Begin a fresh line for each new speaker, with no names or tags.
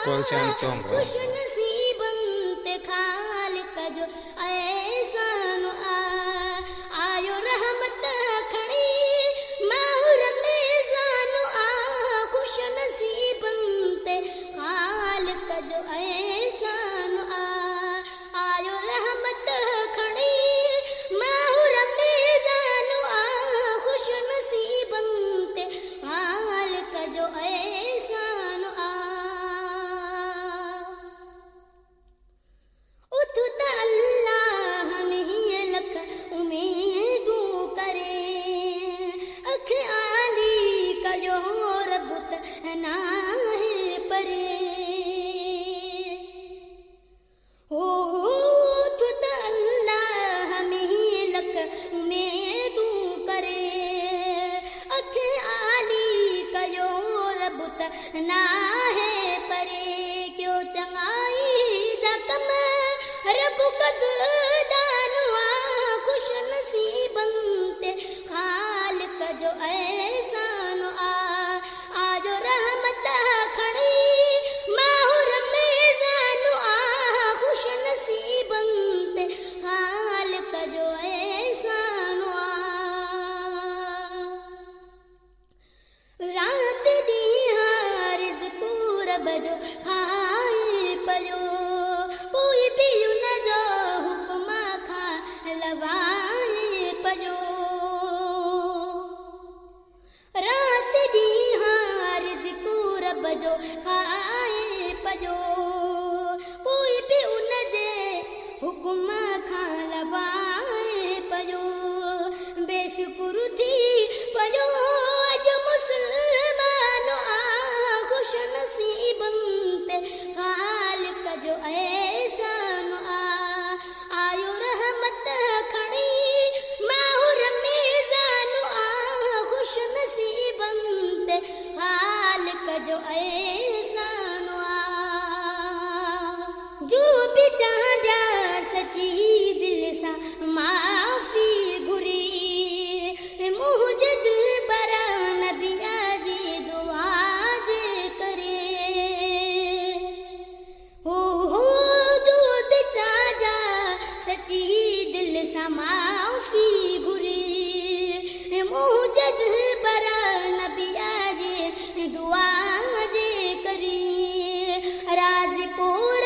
Persian song, bro.
ना है परे क्यों चंगाई जकम रब कदर दानुआ खुश नसीबंते खालिक जो एहसान आज रहमत खड़ी माहुर में जानु खुश नसीबंते खालिक जो एहसान रात बजो खाए पलो पोई पियु न जो हुक्मा खा लवाए पलो रात डी हारिस पूर बजो खाए पलो पोई पियु न जे हुक्मा खा लवाए पलो बेशुक्र थी पलो अज मुसलमानो खुश नसीबंते खालिक जो एहसान आयो रहमत खड़ी माहुर में जानु खुश नसीबंते खालिक जो एहसान जो भी चांदा सची दिल सा माफी घुरी मुझे दिल बरा नबिया जी दुआ सच्ची दिल सा माफी घुरी मुझे दिल बरा नबिया जे दुआ जे करी राज को